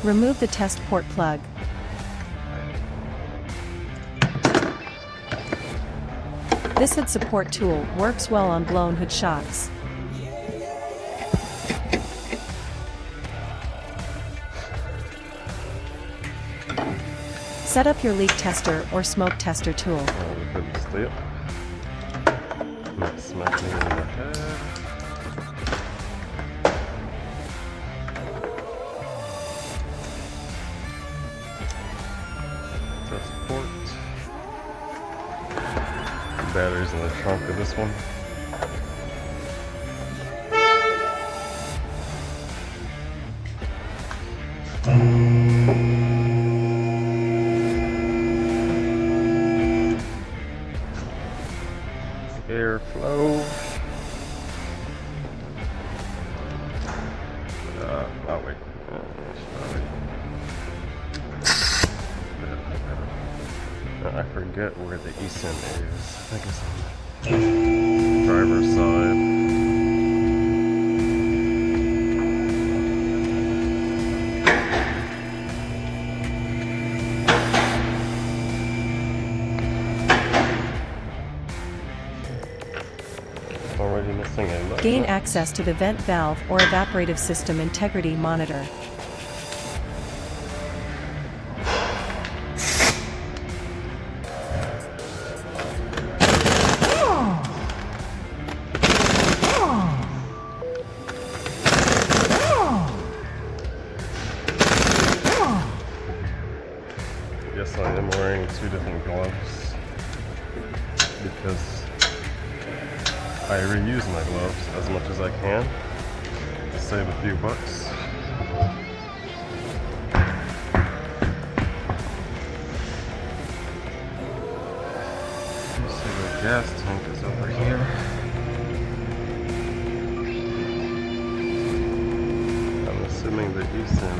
Remove the test port plug. This hood support tool works well on blown hood shocks. Set up your leak tester or smoke tester tool. Smack me in the head. Test port. Batteries in the trunk of this one. Airflow. Oh wait. I forget where the eSIM is. I think it's on the driver's side. Already missing a look. Gain access to the vent valve or evaporative system integrity monitor. Yes, I am wearing two different gloves because I reuse my gloves as much as I can to save a few bucks. So the gas tank is over here. I'm assuming the eSIM.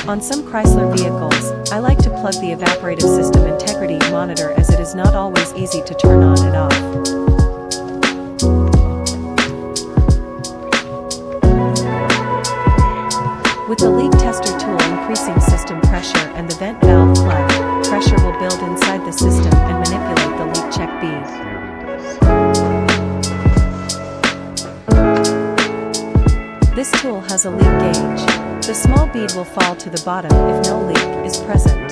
On some Chrysler vehicles, I like to plug the evaporative system integrity monitor as it is not always easy to turn on and off. With the leak tester tool increasing system pressure and the vent valve plug, pressure will build inside the system and manipulate the leak check bead. This tool has a leak gauge. The small bead will fall to the bottom if no leak is present.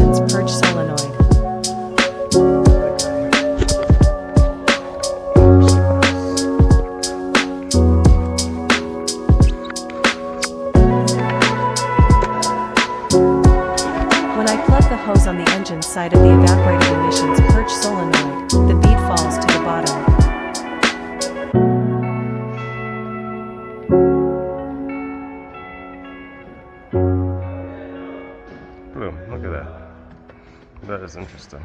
emissions purge solenoid. When I plug the hose on the engine side of the evaporated emissions purge solenoid, the bead falls to the bottom. Boom, look at that. That is interesting.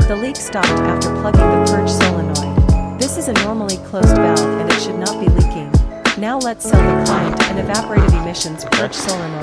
The leak stopped after plugging the purge solenoid. This is a normally closed valve and it should not be leaking. Now let's sell the client an evaporated emissions purge solenoid.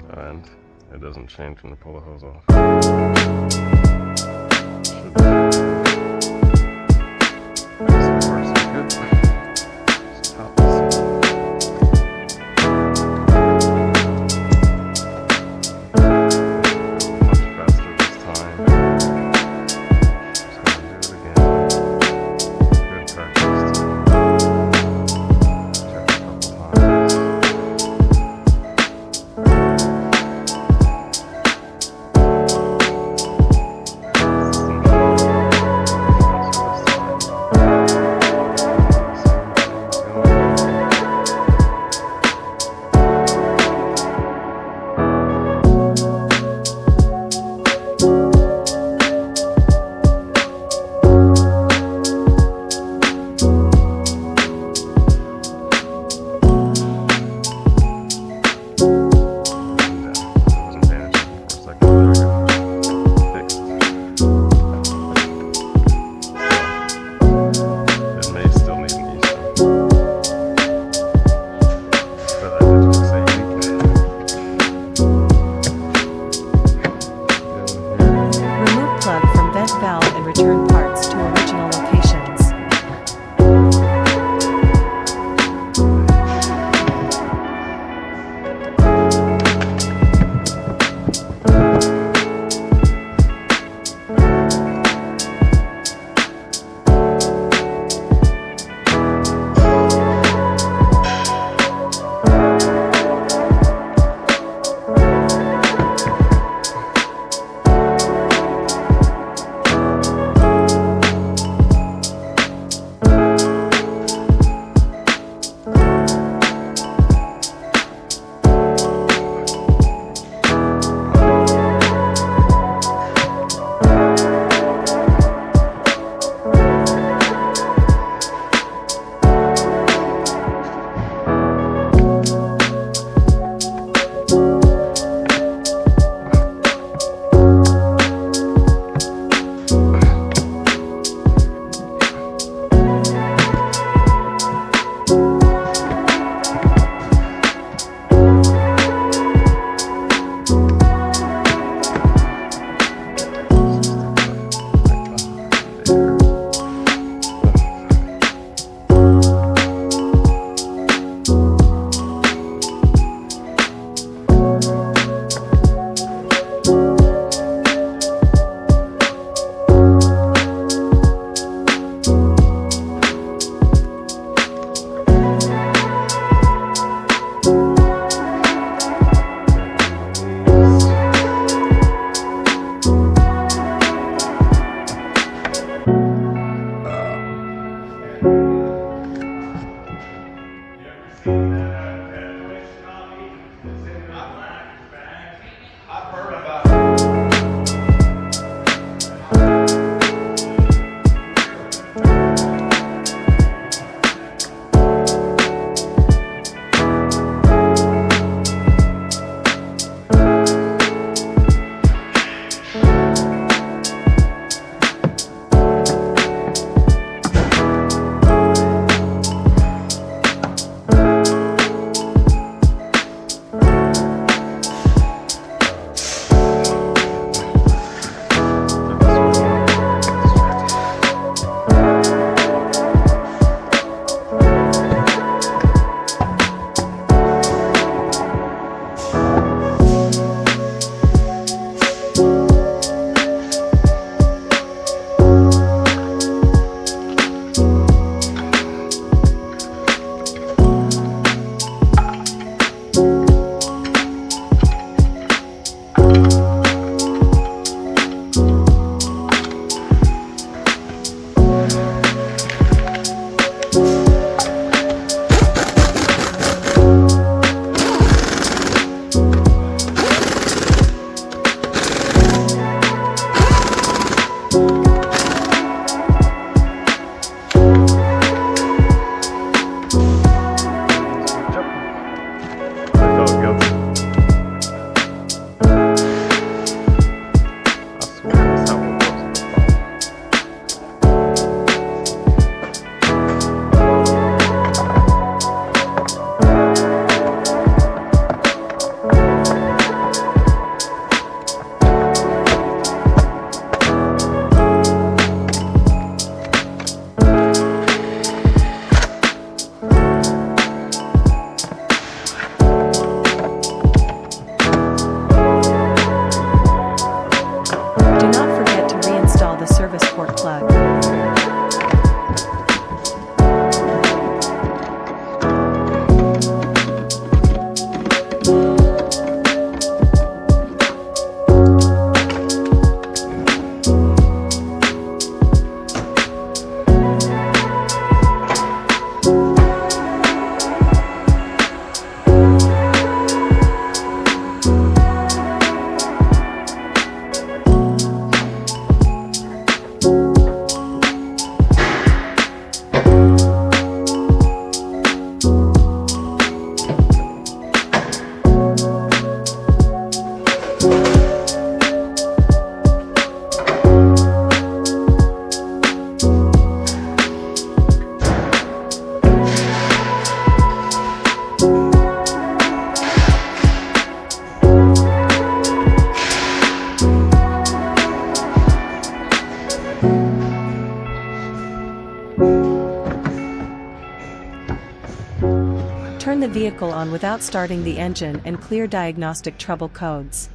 And it doesn't change when you pull the hose off. So far so good. Just top this. Much faster this time. Just gonna do it again. Good practice. Check a couple times. vehicle on without starting the engine and clear diagnostic trouble codes.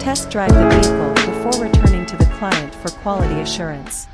Test drive the vehicle before returning to the client for quality assurance.